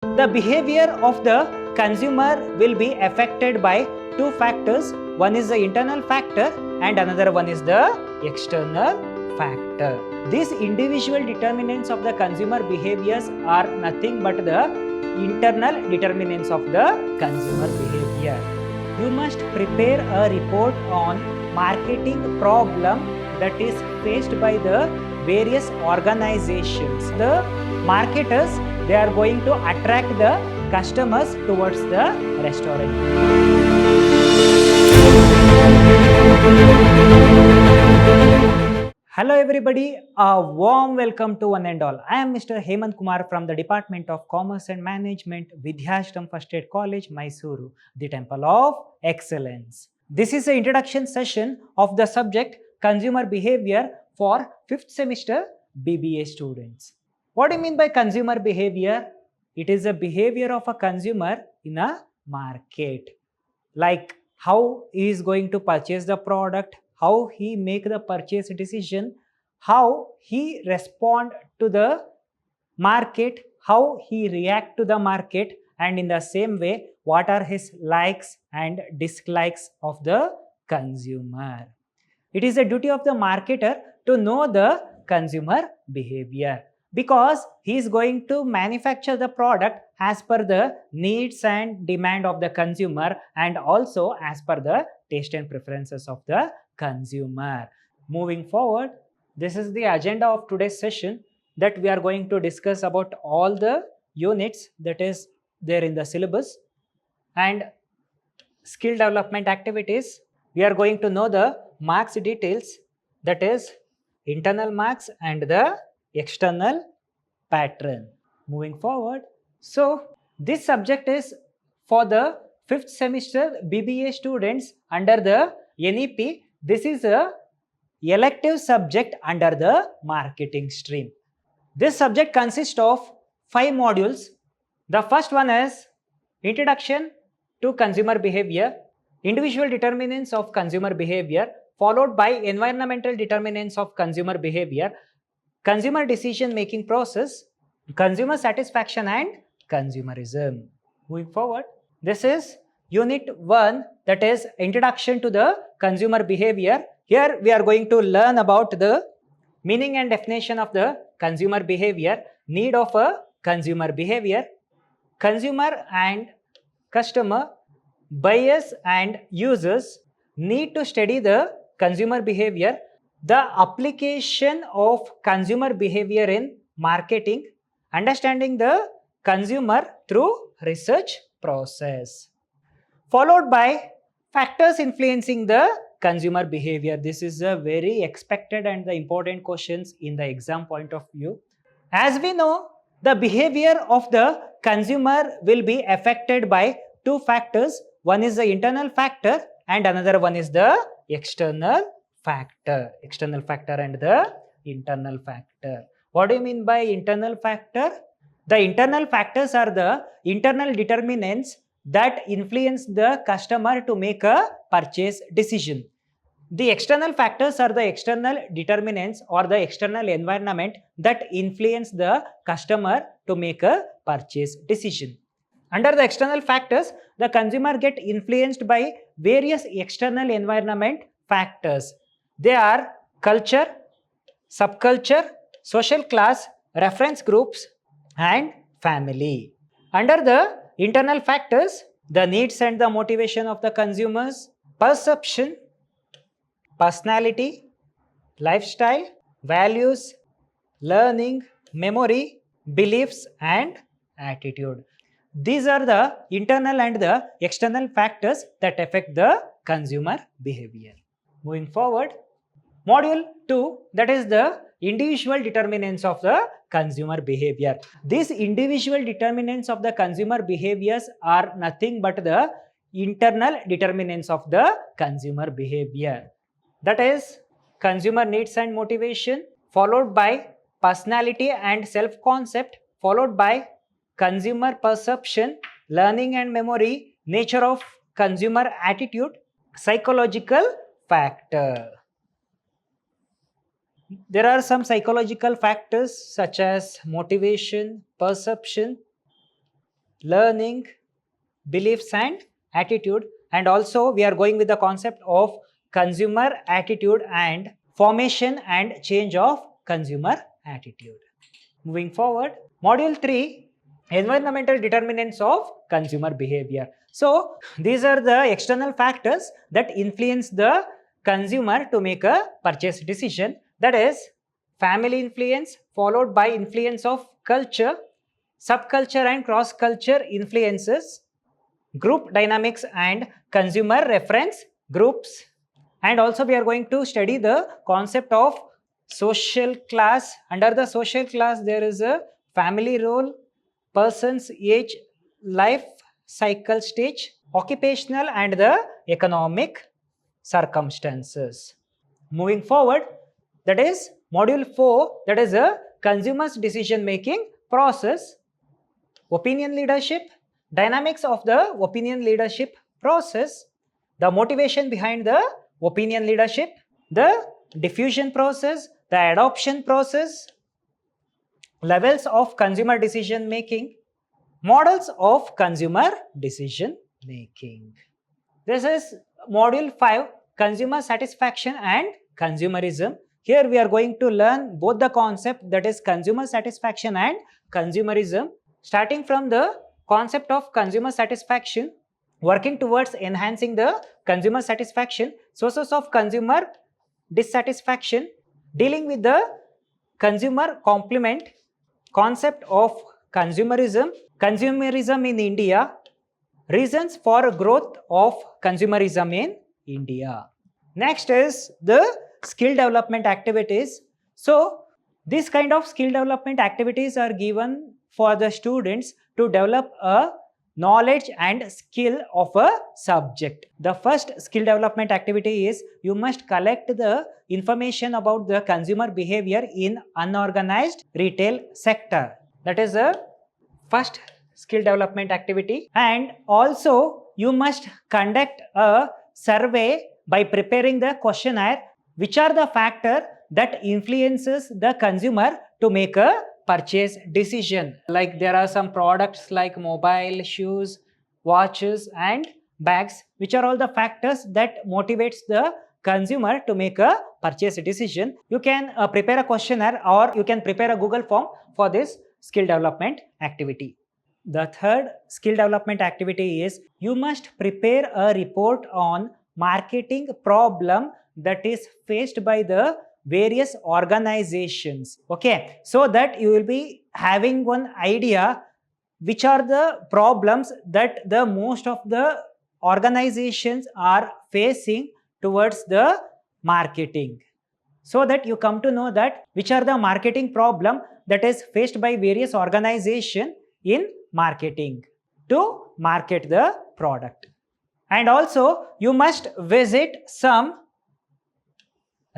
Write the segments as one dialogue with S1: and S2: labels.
S1: The behavior of the consumer will be affected by two factors. One is the internal factor and another one is the external factor. These individual determinants of the consumer behaviors are nothing but the internal determinants of the consumer behavior. You must prepare a report on marketing problem that is faced by the various organizations. The marketers, they are going to attract the customers towards the restaurant. Hello everybody, a warm welcome to one and all. I am Mr. Hemant Kumar from the Department of Commerce and Management, Vidhyaashram First Aid College, MYSURU, the Temple of Excellence. This is the introduction session of the subject Consumer Behavior for 5th semester B.Ba students. What do you mean by consumer behavior? It is a behavior of a consumer in a market. Like how he is going to purchase the product, how he make the purchase decision, how he respond to the market, how he react to the market, and in the same way, what are his likes and dislikes of the consumer. It is a duty of the marketer to know the consumer behavior, because he is going to manufacture the product as per the needs and demand of the consumer and also as per the taste and preferences of the consumer. Moving forward, this is the agenda of today's session, that we are going to discuss about all the units that is there in the syllabus and skill development activities. We are going to know the marks details, that is internal marks and the external pattern. Moving forward, so this subject is for the 5th semester B.Ba students under the NEP. This is a elective subject under the marketing stream. This subject consists of 5 modules. The first one is Introduction to Consumer Behavior, Individual Determinants of Consumer Behavior, followed by Environmental Determinants of Consumer Behavior, Consumer Decision Making Process, Consumer Satisfaction and Consumerism. Moving forward, this is Unit 1, that is Introduction to the Consumer Behavior. Here we are going to learn about the meaning and definition of the consumer behavior, need of a consumer behavior, consumer and customer, buyers and users need to study the consumer behavior, the application of consumer behavior in marketing, understanding the consumer through research process, followed by factors influencing the consumer behavior. This is a very expected and the important questions in the exam point of view. As we know, the behavior of the consumer will be affected by two factors. One is the internal factor and another one is the external factor. External factor and the internal factor. What do you mean by internal factor? The internal factors are the internal determinants that influence the customer to make a purchase decision. The external factors are the external determinants or the external environment that influence the customer to make a purchase decision. Under the external factors, the consumer get influenced by various external environment factors. They are culture, subculture, social class, reference groups, and family. Under the internal factors, the needs and the motivation of the consumers, perception, personality, lifestyle, values, learning, memory, beliefs, and attitude. These are the internal and the external factors that affect the consumer behavior. Moving forward, Module 2, that is the individual determinants of the consumer behavior. These individual determinants of the consumer behaviors are nothing but the internal determinants of the consumer behavior. That is consumer needs and motivation, followed by personality and self-concept, followed by consumer perception, learning and memory, nature of consumer attitude, psychological factor. There are some psychological factors such as motivation, perception, learning, beliefs and attitude, and also we are going with the concept of consumer attitude and formation and change of consumer attitude. Moving forward, module 3, environmental determinants of consumer behavior. So these are the external factors that influence the consumer to make a purchase decision, that is family influence followed by influence of culture, subculture and cross culture influences, group dynamics and consumer reference groups, and also we are going to study the concept of social class. Under the social class there is a family role, person's age, life cycle stage, occupational and the economic circumstances. Moving forward, that is module 4, that is a consumer's decision making process, opinion leadership, dynamics of the opinion leadership process, the motivation behind the opinion leadership, the diffusion process, the adoption process, levels of consumer decision making, models of consumer decision making. This is module 5, consumer satisfaction and consumerism. Here we are going to learn both the concept, that is consumer satisfaction and consumerism. Starting from the concept of consumer satisfaction, working towards enhancing the consumer satisfaction, sources of consumer dissatisfaction, dealing with the consumer complement, concept of consumerism, consumerism in India, reasons for growth of consumerism in India. Next is the skill development activities. So this kind of skill development activities are given for the students to develop a knowledge and skill of a subject. The first skill development activity is you must collect the information about the consumer behavior in unorganized retail sector. That is the first skill development activity. And also you must conduct a survey by preparing the questionnaire, which are the factors that influences the consumer to make a purchase decision. Like there are some products like mobile, shoes, watches and bags, which are all the factors that motivates the consumer to make a purchase decision. You can prepare a questionnaire or you can prepare a Google form for this skill development activity. The third skill development activity is you must prepare a report on marketing problem that is faced by the various organizations. Okay, so that you will be having one idea which are the problems that the most of the organizations are facing towards the marketing, so that you come to know that which are the marketing problem that is faced by various organizations in marketing to market the product. And also you must visit some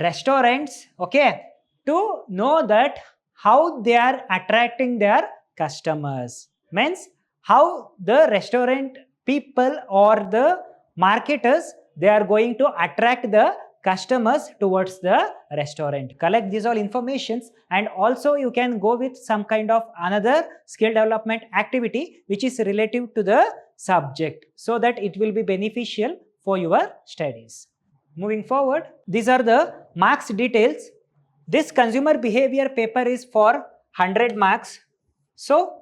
S1: restaurants, okay, to know that how they are attracting their customers. Means how the restaurant people or the marketers, they are going to attract the customers towards the restaurant. Collect these all informations, and also you can go with some kind of another skill development activity which is relative to the subject, so that it will be beneficial for your studies. Moving forward, these are the marks details. This consumer behavior paper is for 100 marks. So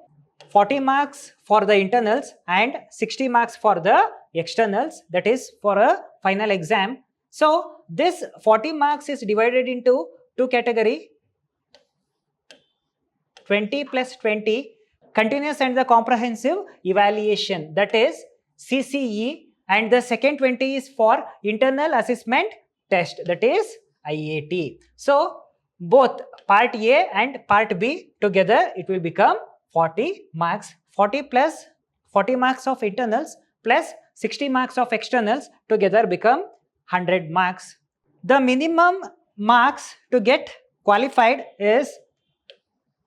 S1: 40 marks for the internals and 60 marks for the externals, that is for a final exam. So this 40 marks is divided into two categories, 20 plus 20, continuous and the comprehensive evaluation, that is CCE, and the second 20 is for internal assessment test, that is IAT. So both part A and part B together it will become 40 marks. 40 plus 40 marks of internals plus 60 marks of externals together become 100 marks. The minimum marks to get qualified is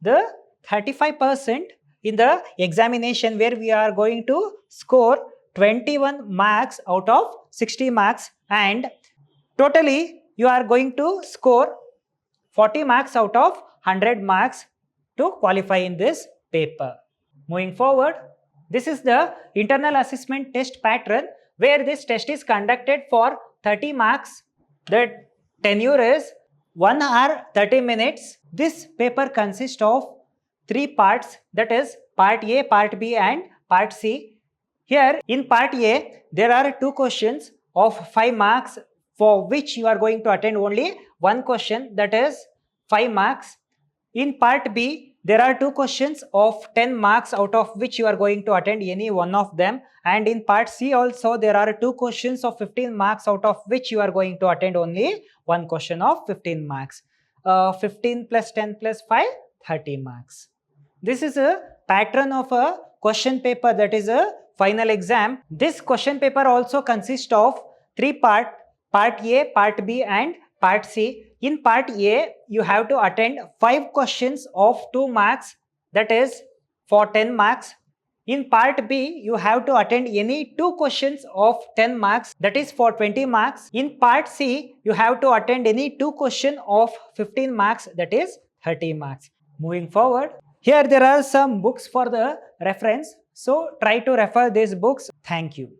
S1: the 35% in the examination, where we are going to score 21 marks out of 60 marks, and totally you are going to score 40 marks out of 100 marks to qualify in this paper. Moving forward, This is the internal assessment test pattern where this test is conducted for 30 marks. The tenure is 1 hour 30 minutes. This paper consists of 3 parts, that is part A, part B and part C. Here in part A, there are 2 questions of 5 marks for which you are going to attend only one question, that is 5 marks. In part B, there are 2 questions of 10 marks out of which you are going to attend any one of them. And in part C also, there are 2 questions of 15 marks out of which you are going to attend only one question of 15 marks. 15 plus 10 plus 5, 30 marks. This is a pattern of a question paper, that is a final exam. This question paper also consists of 3 parts, part A, part B and part C. In part A, you have to attend 5 questions of 2 marks, that is for 10 marks. In part B, you have to attend any 2 questions of 10 marks, that is for 20 marks. In part C, you have to attend any 2 questions of 15 marks, that is 30 marks. Moving forward, here there are some books for the reference. So try to refer these books. Thank you.